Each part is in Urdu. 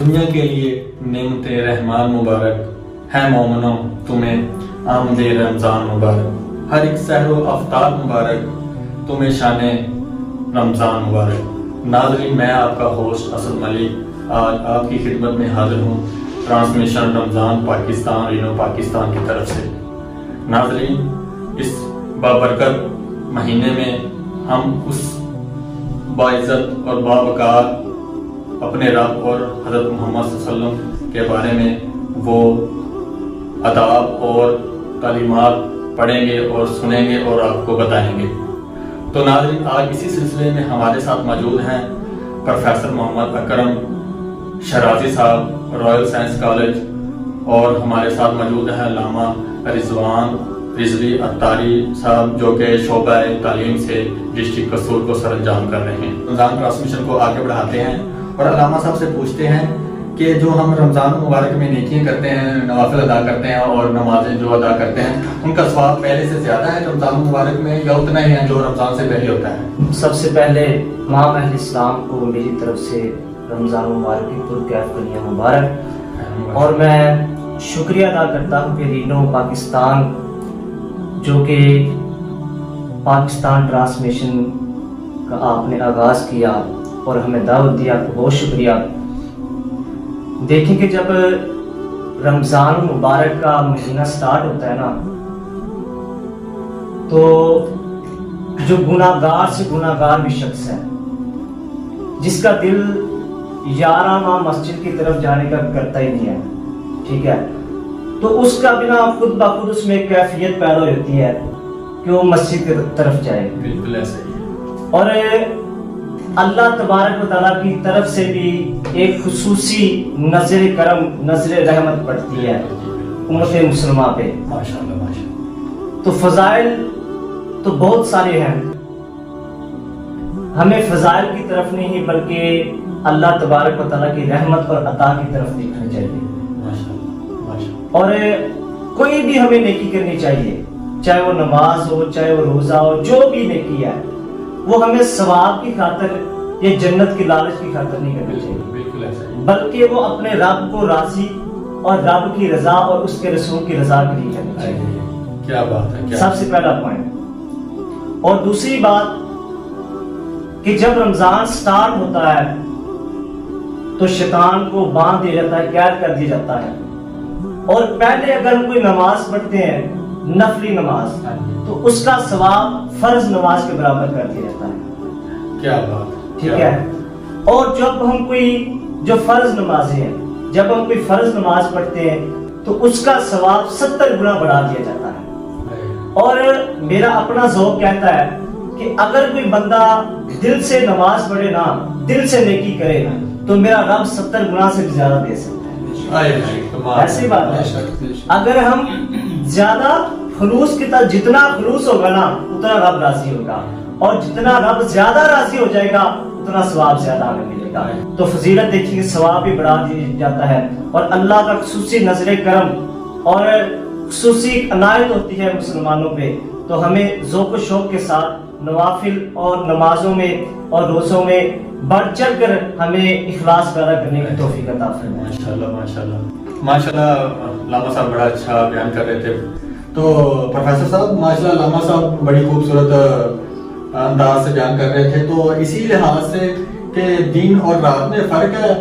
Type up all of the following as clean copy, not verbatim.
دنیا کے لیے نعمت رحمان مبارک ہے مومنوں تمہیں آمد رمضان مبارک، ہر ایک سحر و افطار مبارک تمہیں شان رمضان مبارک۔ ناظرین، میں آپ کا ہوسٹ اسد ملک آج آپ کی خدمت میں حاضر ہوں ٹرانسمیشن رمضان پاکستان رینو پاکستان کی طرف سے۔ ناظرین، اس بابرکت مہینے میں ہم اس باعزت اور باوقار اپنے رب اور حضرت محمد صلی اللہ علیہ وسلم کے بارے میں وہ آداب اور تعلیمات پڑھیں گے اور سنیں گے اور آپ کو بتائیں گے۔ تو ناظرین، آج اسی سلسلے میں ہمارے ساتھ موجود ہیں پروفیسر محمد اکرم شرازی صاحب، رائل سائنس کالج، اور ہمارے ساتھ موجود ہیں علامہ رضوان رضوی اتاری صاحب، جو کہ شعبہ تعلیم سے ڈسٹرکٹ قصور کو سر انجام کر رہے ہیں۔ رمضان ٹرانسمیشن کو آگے بڑھاتے ہیں اور علامہ صاحب سے پوچھتے ہیں کہ جو ہم رمضان مبارک میں نیکیاں کرتے ہیں، نوافل ادا کرتے ہیں اور نمازیں جو ادا کرتے ہیں، ان کا ثواب پہلے سے زیادہ ہے رمضان مبارک میں یا اتنا ہی ہے جو رمضان سے پہلے ہوتا ہے؟ سب سے پہلے تمام اہل اسلام کو میری طرف سے رمضان مبارک کی پرکیف کنیا مبارک، اور میں شکریہ ادا کرتا ہوں کہ رینو پاکستان جو کہ پاکستان ٹرانسمیشن کا آپ نے آغاز کیا اور ہمیں دعوت دیا، آپ کو بہت شکریہ۔ دیکھیں کہ جب رمضان مبارک کا مہینہ سٹارٹ ہوتا ہے نا، تو جو گناہ گار سے گناہ گار بھی شخص ہے، جس کا دل 11 ماہ مسجد کی طرف جانے کا کرتا ہی نہیں ہے، ٹھیک ہے، تو اس کا بنا خود بخود اس میں ایک کیفیت پیدا ہوتی ہے کہ وہ مسجد کی طرف جائے۔ بالکل ایسا ہی ہے۔ اور اللہ تبارک و تعالیٰ کی طرف سے بھی ایک خصوصی نظر کرم، نظر رحمت پڑتی ہے امت مسلمہ پہ، ماشاءاللہ ماشاءاللہ۔ تو فضائل تو بہت سارے ہیں، ہمیں فضائل کی طرف نہیں بلکہ اللہ تبارک و تعالیٰ کی رحمت اور عطا کی طرف دیکھنا چاہیے۔ اور کوئی بھی ہمیں نیکی کرنی چاہیے، چاہے وہ نماز ہو، چاہے وہ روزہ ہو، جو بھی نیکی ہے وہ ہمیں ثواب کی خاطر یا جنت کی لالچ کی خاطر نہیں کرنی چاہیے، بلکہ وہ اپنے رب کو راضی اور رب کی رضا اور اس کے رسول کی رضا کے لیے کرنی چاہیے۔ کیا بات ہے، سب سے پہلا پوائنٹ۔ اور دوسری بات کہ جب رمضان سٹارٹ ہوتا ہے تو شیطان کو باندھ دیا جاتا ہے، قید کر دیا جاتا ہے، اور پہلے اگر ہم کوئی نماز پڑھتے ہیں، نفلی نماز، تو اس کا ثواب فرض نماز کے برابر کر دیا جاتا ہے۔ کیا بات، ٹھیک ہے۔ اور جب ہم کوئی جو فرض نمازیں ہیں، جب ہم کوئی فرض نماز پڑھتے ہیں تو اس کا ثواب 70 گنا بڑھا دیا جاتا ہے۔ اور میرا اپنا ذوق کہتا ہے کہ اگر کوئی بندہ دل سے نماز پڑھے نا، دل سے نیکی کرے نا، تو میرا رب 70 گنا سے بھی زیادہ دے سکتا ہے۔ ایسی بات ہے، اگر ہم زیادہ خلوص کی طرح، جتنا خلوص ہوگا نا اتنا رب راضی ہوگا، اور جتنا رب زیادہ راضی ہو جائے گا اتنا ثواب زیادہ ہمیں ملے گا۔ تو فضیلت دیکھیے، ثواب بھی بڑھا دیا جاتا ہے، اور اللہ کا خصوصی نظر کرم اور خصوصی عنایت ہوتی ہے مسلمانوں پہ۔ تو ہمیں ذوق و شوق کے ساتھ نوافل اور نمازوں میں اور روزوں میں بڑھ چڑھ کر ہمیں اخلاص پیدا کرنے کی توفیق عطا فرمائے۔ ماشاءاللہ ماشاءاللہ ماشاءاللہ۔ علامہ صاحب بڑا اچھا بیان کر رہے تھے۔ تو پروفیسر صاحب، ماشاءاللہ علامہ صاحب بڑی خوبصورت انداز سے بیان کر رہے تھے۔ تو اسی لحاظ سے کہ دن اور رات میں فرق ہے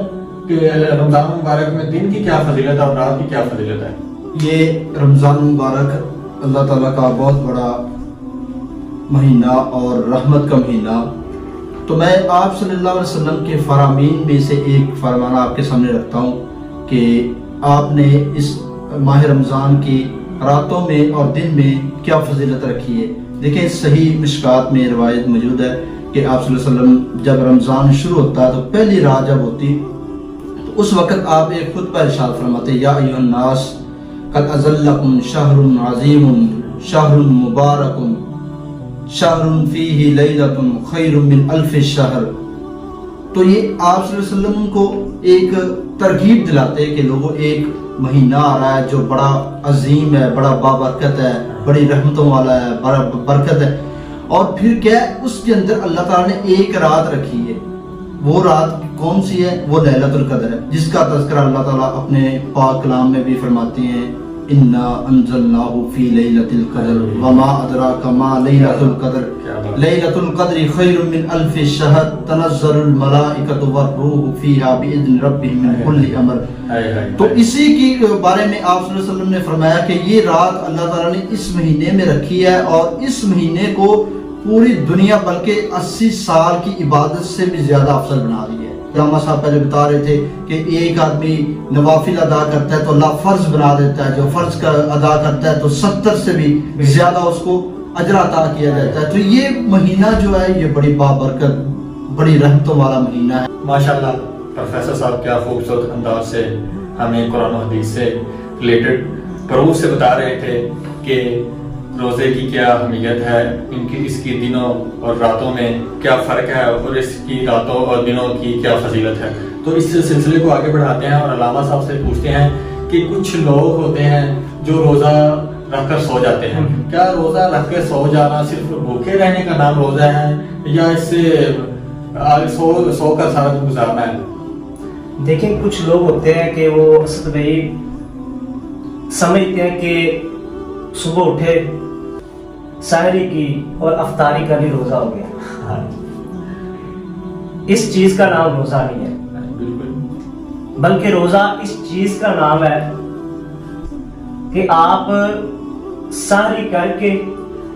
کہ رمضان مبارک میں دن کی کیا فضیلت ہے اور رات کی کیا فضیلت ہے؟ یہ رمضان مبارک اللہ تعالیٰ کا بہت بڑا مہینہ اور رحمت کا مہینہ۔ تو میں آپ صلی اللہ علیہ وسلم کے فرامین میں سے ایک فرمانا آپ کے سامنے رکھتا ہوں کہ آپ نے اس ماہ رمضان کی راتوں میں اور دن میں کیا فضیلت رکھی ہے۔ دیکھیں، صحیح مشکات میں روایت موجود ہے کہ آپ صلی اللہ علیہ وسلم جب رمضان شروع ہوتا ہے تو پہلی رات جب ہوتی تو اس وقت آپ ایک خطبہ ارشاد فرماتے، یا ایھا الناس قد اظلکم شہر عظیم شہر مبارک شہر فیہ لیلۃ خیر من الف شہر۔ تو یہ آپ صلی اللہ علیہ وسلم کو ایک ترغیب دلاتے کہ لوگوں، ایک مہینہ آ رہا ہے جو بڑا عظیم ہے، بڑا بابرکت ہے، بڑی رحمتوں والا ہے، بڑا برکت ہے، اور پھر کیا ہے اس کے اندر اللہ تعالیٰ نے ایک رات رکھی ہے۔ وہ رات کون سی ہے؟ وہ لیلۃ القدر ہے، جس کا تذکرہ اللہ تعالیٰ اپنے پاک کلام میں بھی فرماتے ہیں، انا انزلناہ فی لیلۃ القدر وما ادراک ما لیلۃ القدر لیلۃ القدر خیر من الف شہر تنزل الملائکۃ والروح فیہا باذن ربہم من کل امر۔ تو اسی کی بارے میں آپ صلی اللہ علیہ وسلم نے فرمایا کہ یہ رات اللہ تعالیٰ نے اس مہینے میں رکھی ہے، اور اس مہینے کو پوری دنیا بلکہ 80 سال کی عبادت سے بھی زیادہ افضل بنا دی ہے۔ علامہ صاحب پہلے بتا رہے تھے کہ ایک آدمی نوافل ادا کرتا ہے تو اللہ فرض بنا دیتا ہے، جو فرض کا ادا کرتا ہے تو 70 سے بھی زیادہ اس کو اجر عطا کیا جاتا ہے۔ تو یہ مہینہ جو ہے یہ بڑی بابرکت، بڑی رحمتوں والا مہینہ ہے۔ ماشاءاللہ پروفیسر صاحب کیا خوبصورت انداز سے ہمیں قرآن و حدیث سے ریلیٹڈ پروف سے بتا رہے تھے کہ روزے کی کیا اہمیت ہے، اس کی دنوں اور راتوں میں کیا فرق ہے، اور اس کی راتوں اور دنوں کی کیا فضیلت ہے۔ تو اس سلسلے کو آگے بڑھاتے ہیں اور علامہ صاحب سے پوچھتے ہیں کہ کچھ لوگ ہوتے ہیں جو روزہ رکھ کر سو جاتے ہیں، کیا روزہ رکھ کے سو جانا صرف بھوکے رہنے کا نام روزہ ہے، یا اس سے سو کر سارا دن گزارنا ہے؟ دیکھیں کچھ لوگ ہوتے ہیں کہ وہ اسد بھائی سمجھتے ہیں کہ صبح اٹھے سحری کی اور افطاری کا بھی روزہ ہو گیا۔ اس چیز کا نام روزہ نہیں ہے، بلکہ روزہ اس چیز کا نام ہے کہ آپ سحری کر کے،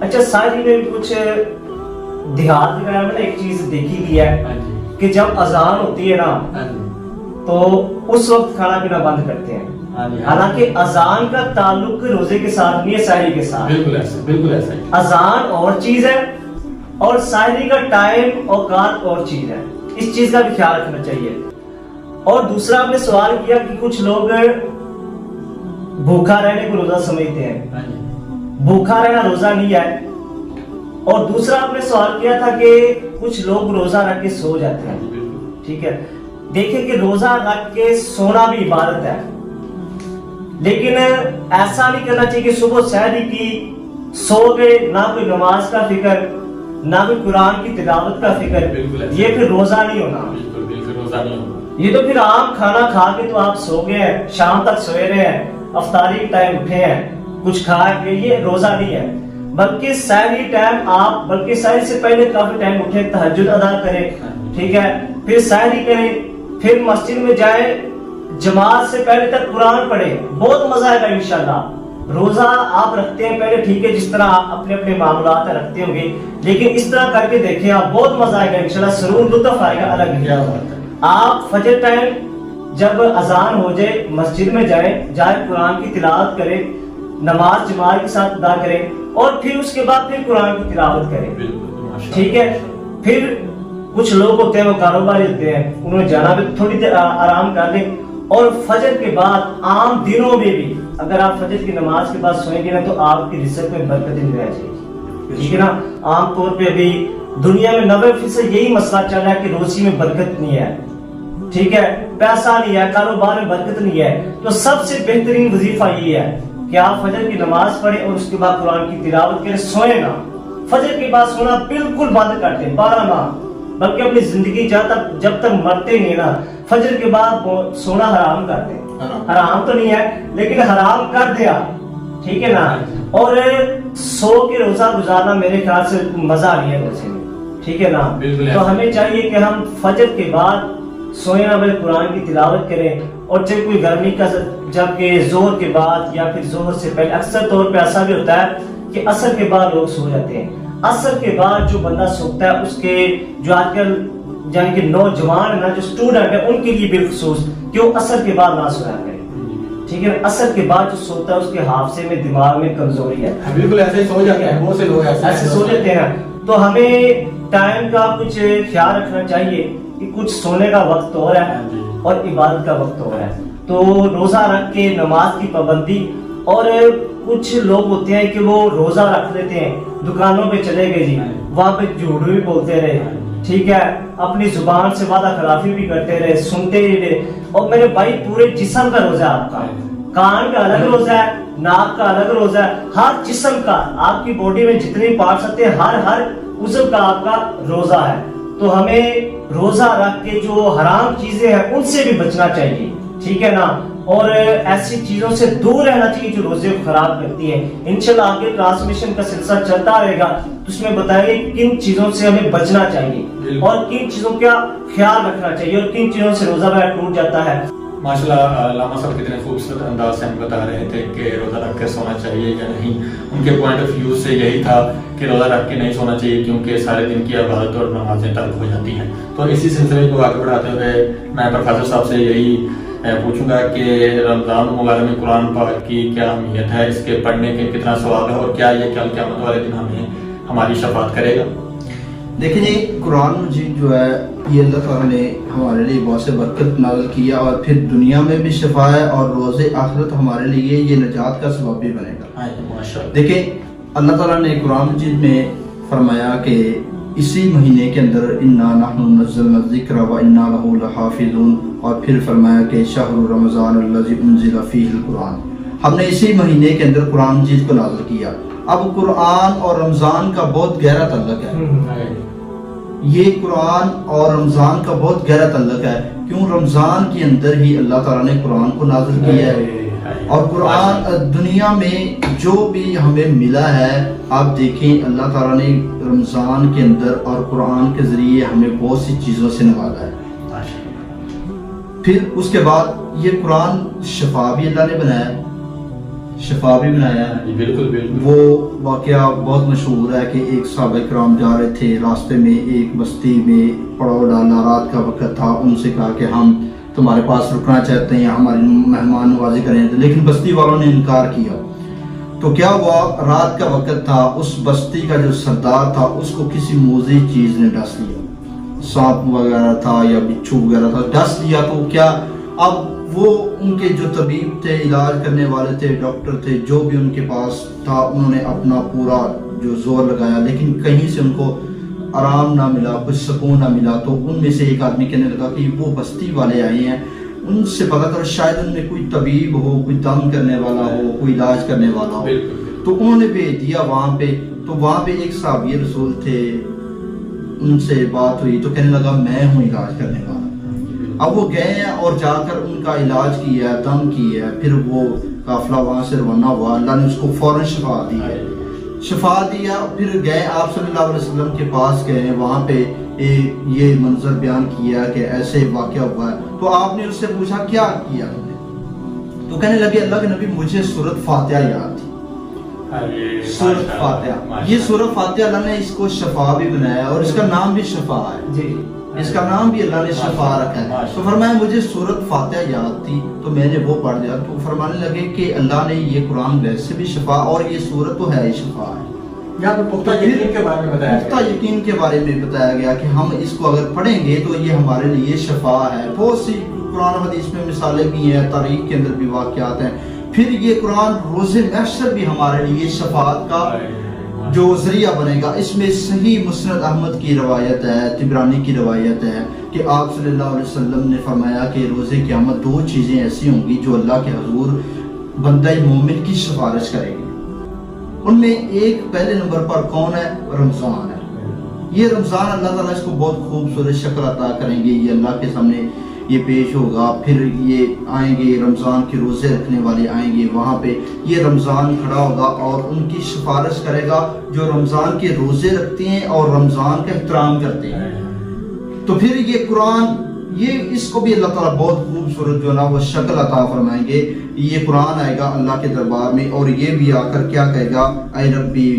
اچھا سحری میں کچھ دیہات وغیرہ میں ایک چیز دیکھی گئی ہے کہ جب اذان ہوتی ہے نا تو اس وقت کھانا پینا بند کرتے ہیں، حالانکہ اذان کا تعلق روزے کے ساتھ نہیں ہے، سحری کے ساتھ۔ بالکل ایسا ہی۔ اذان اور چیز ہے اور سحری کا ٹائم اوقات اور چیز ہے، اس چیز کا بھی خیال رکھنا چاہیے۔ اور دوسرا آپ نے سوال کیا کہ کچھ لوگ بھوکا رہنے کو روزہ سمجھتے ہیں، بھوکا رہنا روزہ نہیں ہے۔ اور دوسرا آپ نے سوال کیا تھا کہ کچھ لوگ روزہ رکھ کے سو جاتے ہیں، ٹھیک ہے۔ دیکھیں کہ روزہ رکھ کے سونا بھی عبادت ہے، لیکن ایسا نہیں کرنا چاہیے کہ صبح سحری کی سو گئے، نہ کوئی نماز کا فکر، نہ کوئی قرآن کی تلاوت کا فکر، یہ پھر روزہ نہیں ہونا۔ یہ تو پھر عام کھانا کھا کے تو آپ سو گئے ہیں، شام تک سوئے رہے ہیں، افطاری کے ٹائم اٹھے ہیں، کچھ کھا کے، یہ روزہ نہیں ہے۔ بلکہ سحری ٹائم آپ، بلکہ سحری سے پہلے کافی ٹائم اٹھے، تہجد ادا کریں، ٹھیک ہے، پھر سحری کریں، پھر مسجد میں جائیں، جماعت سے پہلے تک قرآن پڑھیں، بہت مزہ آئے گا انشاءاللہ۔ روزہ آپ رکھتے ہیں پہلے ٹھیک ہے، جس طرح آپ اپنے اپنے معاملات رکھتے ہوں گے، لیکن اس طرح کر کے دیکھیں آپ، بہت مزہ آئے گا انشاءاللہ، سرور لطف آئے گا الگ ہی۔ آپ فجر ٹائم جب اذان ہو جائے مسجد میں جائیں قرآن کی تلاوت کریں، نماز جماعت کے ساتھ ادا کریں، اور پھر اس کے بعد پھر قرآن کی تلاوت کریں، ٹھیک ہے۔ پھر کچھ لوگ ہوتے ہیں وہ کاروباری ہوتے ہیں، انہوں نے جانا بھی تھوڑی دیر آرام کر لیں، اور فجر کے بعد عام دنوں میں بھی اگر آپ فجر کی نماز کے بعد سوئیں گے نا تو آپ کی رزق میں برکت نہیں رہ جائے گی، ٹھیک ہے نا۔ عام طور پہ ابھی دنیا میں 90% یہی مسئلہ چل رہا ہے کہ روزی میں برکت نہیں ہے، ٹھیک ہے، پیسہ نہیں ہے، کاروبار میں برکت نہیں ہے۔ تو سب سے بہترین وظیفہ یہ ہے کہ آپ فجر کی نماز پڑھیں اور اس کے بعد قرآن کی تلاوت کریں، سوئیں نا۔ فجر کے بعد سونا بالکل بند کر دیں، 12 ماہ، بلکہ اپنی زندگی جب تک مرتے نہیں نا، فجر کے بعد سونا حرام کر دیں۔ حرام تو نہیں ہے لیکن حرام کر دیا، ٹھیک ہے نا۔ اور سو کے روزہ گزارنا میرے خیال سے مزہ نہیں ہے روزے میں، ٹھیک ہے نا۔ تو ہمیں چاہیے کہ ہم فجر کے بعد سوئیں نا، بھائی قرآن کی تلاوت کریں، اور چاہے کوئی گرمی کا جبکہ زہر کے بعد یا پھر زہر سے پہلے، اکثر طور پہ ایسا بھی ہوتا ہے کہ عصر کے بعد لوگ سو جاتے ہیں۔ عصر کے بعد جو بندہ سوتا ہے، اس کے جو آج کل یعنی کہ نوجوان ہے نا، جو اسٹوڈنٹ ہے، ان کے لیے بالخصوص کہ وہ عصر کے بعد نہ سویا کرے، ٹھیک ہے۔ عصر کے بعد جو سوتا ہے اس کے حافظے میں، دماغ میں کمزوری ہے، بالکل ایسے سو جاتے ہیں، بہت سے لوگ ایسے سو جاتے ہیں۔ تو ہمیں ٹائم کا کچھ خیال رکھنا چاہیے کہ کچھ سونے کا وقت اور ہے اور عبادت کا وقت اور ہے۔ تو روزہ رکھ کے نماز کی پابندی، اور کچھ لوگ ہوتے ہیں کہ وہ روزہ رکھ لیتے ہیں، دکانوں پہ چلے گئے جی، وہاں پہ جھوٹ بھی بولتے رہے، ٹھیک ہے، اپنی زبان سے وعدہ خلافی بھی کرتے رہے، سنتے ہی رہے۔ اور میرے بھائی پورے جسم کا روزہ ہے آپ کا، کان کا الگ روزہ ہے، ناک کا الگ روزہ ہے، ہر جسم کا، آپ کی باڈی میں جتنے پارٹس آتے ہیں ہر عضو کا آپ کا روزہ ہے۔ تو ہمیں روزہ رکھ کے جو حرام چیزیں ہیں ان سے بھی بچنا چاہیے، ٹھیک ہے نا، اور ایسی چیزوں سے دور رہنا چاہیے جو روزے کو خراب کرتی ہے۔ انشاءاللہ آگے ٹرانسمیشن کا سلسلہ چلتا رہے گا تو اس میں بتائیں گے کن چیزوں سے ہمیں بچنا چاہیے اور کن چیزوں کا خیال رکھنا چاہیے اور کن چیزوں سے روزہ وغیرہ ٹوٹ جاتا ہے۔ ماشاءاللہ علامہ صاحب کتنے خوبصورت انداز سے ہم بتا رہے تھے کہ روزہ رکھ کے سونا چاہیے یا نہیں۔ ان کے پوائنٹ آف ویو سے یہی تھا کہ روزہ رکھ کے نہیں سونا چاہیے کیونکہ سارے دن کی عبادت اور نمازیں ترک ہو جاتی ہیں۔ تو اسی سلسلے کو آگے بڑھاتے ہوئے میں پروفیسر صاحب سے یہی پوچھوں گا کہ رمضان مبارک میں قرآن پاک کی کیا اہمیت ہے، اس کے پڑھنے کے کتنا ثواب ہے اور کیا یہ کل قیامت والے دن ہمیں ہماری شفاعت کرے گا؟ دیکھیں جی، قرآن مجید جو ہے یہ اللہ تعالیٰ نے ہمارے لیے بہت سے برکت نازل کیا اور پھر دنیا میں بھی شفا ہے اور روز آخرت ہمارے لیے یہ نجات کا سبب بھی بنے گا۔ دیکھیں اللہ تعالیٰ نے قرآن مجید میں فرمایا کہ اسی مہینے کے اندر انا نحن نزلنا الذکر و انا لہ لحافظون، اور پھر فرمایا کہ شہر رمضان الذی انزل فیہ القرآن، ہم نے اسی مہینے کے اندر قرآن مجید کو نازل کیا۔ اب قرآن اور رمضان کا بہت گہرا تعلق ہے، یہ قرآن اور رمضان کا بہت گہرا تعلق ہے۔ کیوں؟ رمضان کے اندر ہی اللہ تعالیٰ نے قرآن کو نازل کیا ہے، اور قرآن دنیا میں جو بھی ہمیں ملا ہے آپ دیکھیں اللہ تعالیٰ نے رمضان کے اندر اور قرآن کے ذریعے ہمیں بہت سی چیزوں سے نوازا ہے۔ پھر اس کے بعد یہ قرآن شفا بھی اللہ نے بنایا، شفا بھی بنایا ہے۔ بالکل بالکل۔ وہ واقعہ بہت مشہور ہے کہ ایک صحابہ کرام جا رہے تھے، راستے میں ایک بستی میں پڑاؤ ڈالا، رات کا وقت تھا، ان سے کہا کہ ہم تمہارے پاس رکنا چاہتے ہیں، ہماری مہمان نوازی کریں، لیکن بستی والوں نے انکار کیا۔ تو کیا ہوا، رات کا وقت تھا، اس بستی کا جو سردار تھا اس کو کسی موذی چیز نے ڈس لیا، سانپ وغیرہ تھا یا بچھو وغیرہ تھا، ڈس لیا۔ تو کیا اب وہ ان کے جو طبیب تھے، علاج کرنے والے تھے، ڈاکٹر تھے، جو بھی ان کے پاس تھا، انہوں نے اپنا پورا جو زور لگایا، لیکن کہیں سے ان کو آرام نہ ملا، کچھ سکون نہ ملا۔ تو ان میں سے ایک آدمی کہنے لگا کہ وہ بستی والے آئے ہیں، ان سے پتہ کرو شاید ان میں کوئی طبیب ہو، کوئی دم کرنے والا ہو، کوئی علاج کرنے والا ہو۔ تو انہوں نے بھیج دیا وہاں پہ۔ تو وہاں پہ ایک صحابی رسول تھے، ان سے بات ہوئی تو کہنے لگا میں ہوں علاج کرنے والا۔ اب وہ گئے ہیں اور جا کر ان کا علاج کیا ہے، دم کیا ہے، پھر وہ قافلہ وہاں سے روانہ ہوا، اللہ نے اس کو فوراً شفا دی ہے، شفا دیا۔ پھر گئے آپ صلی اللہ علیہ وسلم کے پاس گئے، وہاں پہ یہ منظر بیان کیا کہ ایسے واقعہ ہوا ہے۔ تو آپ نے اس سے پوچھا کیا کیا تم نے؟ تو کہنے لگے اللہ کے نبی مجھے سورۃ فاتحہ یاد تھی، سورۃ فاتحہ۔ یہ سورۃ فاتحہ اللہ نے اس کو شفا بھی بنایا اور اس کا نام بھی شفا ہے، جی اس کا نام بھی اللہ نے شفا رکھا ہے۔ تو فرمایا مجھے سورۃ فاتحہ یاد تھی تو میں نے وہ پڑھ دیا۔ تو فرمانے لگے کہ اللہ نے یہ قرآن ویسے بھی شفا اور یہ سورت تو ہے ہی شفا ہے۔ یہاں پہ پختہ یقین کے بارے میں بتایا گیا، پختہ یقین کے بارے میں بتایا گیا کہ ہم اس کو اگر پڑھیں گے تو یہ ہمارے لیے شفا ہے۔ بہت سی قرآن حدیث میں مثالیں بھی ہیں، تاریخ کے اندر بھی واقعات ہیں۔ پھر یہ قرآن روز محشر بھی ہمارے لیے شفاعت کا جو ذریعہ بنے گا۔ اس میں صحیح مسند احمد کی روایت ہے، طبرانی کی روایت ہے کہ آپ صلی اللہ علیہ وسلم نے فرمایا کہ روز قیامت دو چیزیں ایسی ہوں گی جو اللہ کے حضور بندہ مومن کی سفارش کرے گی۔ ان میں ایک پہلے نمبر پر کون ہے؟ رمضان ہے۔ یہ رمضان اللہ تعالیٰ اس کو بہت خوبصورت شکل عطا کریں گے، یہ اللہ کے سامنے یہ پیش ہوگا۔ پھر یہ آئیں گے، رمضان کے روزے رکھنے والے آئیں گے، وہاں پہ یہ رمضان کھڑا ہوگا اور ان کی سفارش کرے گا جو رمضان کے روزے رکھتے ہیں اور رمضان کا احترام کرتے ہیں۔ تو پھر یہ قرآن، یہ اس کو بھی اللہ تعالیٰ بہت خوبصورت جو نا وہ شکل عطا فرمائیں گے۔ یہ قرآن آئے گا اللہ کے دربار میں اور یہ بھی آ کر کیا کہے گا، اے ربی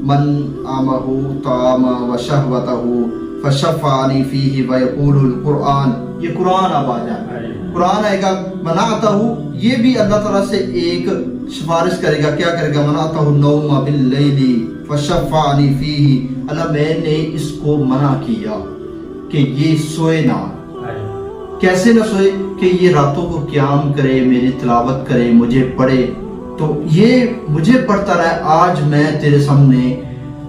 من آمہ طعام و شہوتہ فشفعنی فیہ ویقول القرآن، یہ قرآن اب آ جائے، قرآن آئے گا۔ منعتہ، یہ بھی اللہ تعالیٰ سے ایک سفارش کرے گا، کیا کرے گا، منعتہ النوم باللیل فشفعنی فیہ، اللہ میں نے اس کو منع کیا کہ یہ سوئے نہ۔ کیسے نہ سوئے؟ کہ یہ راتوں کو قیام کرے، میری تلاوت کرے، مجھے پڑھے۔ تو یہ مجھے پڑھتا رہے۔ آج میں تیرے سامنے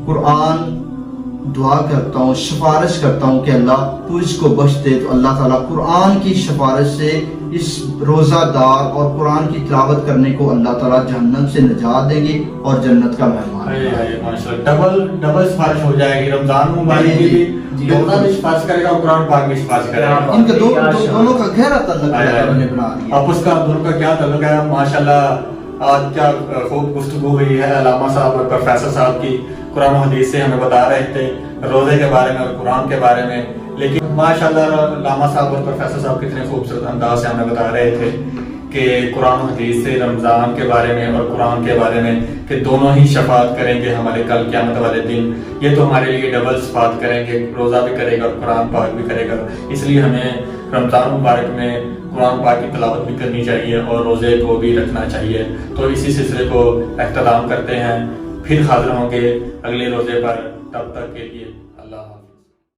قرآن دعا کرتا ہوں، سفارش کرتا ہوں کہ اللہ تو اس کو بخش دے۔ تو اللہ تعالیٰ قرآن کی سفارش سے اس روزہ دار اور قرآن کی تلاوت کرنے کو اللہ تعالیٰ جہنم سے نجات دیں گے اور جنت کا مہمان ڈبل سفارش ہو جائے گی. رمضان مبارک کی بھی روزہ بھی سفارش کرے گا اور قرآن پاک بھی سفارش کرے گا. ان کے دونوں کا گہرا تعلق اللہ تعالیٰ نے بنا دیا. اب اس کا دونوں کا کیا تعلق ہے؟ ماشاءاللہ آج کیا خوب گفتگو ہوئی ہے علامہ صاحب اور پروفیسر صاحب کی. قرآن و حدیث سے ہمیں بتا رہے تھے روزے کے بارے میں اور قرآن کے بارے میں. لیکن ماشاءاللہ علامہ صاحب اور پروفیسر صاحب کتنے خوبصورت انداز سے ہمیں بتا رہے تھے کہ قرآن و حدیث سے رمضان کے بارے میں اور قرآن کے بارے میں کہ دونوں ہی شفاعت کریں گے ہمارے کل قیامت والے دن. یہ تو ہمارے لیے ڈبل شفاعت کریں گے, روزہ بھی کرے گا اور قرآن پاک بھی کرے گا. اس لیے ہمیں رمضان مبارک میں قرآن پاک کی تلاوت بھی کرنی چاہیے اور روزے کو بھی رکھنا چاہیے. تو اسی سلسلے کو اختتام کرتے ہیں, پھر حاضر ہوں گے اگلے روزے پر. تب تک کے لیے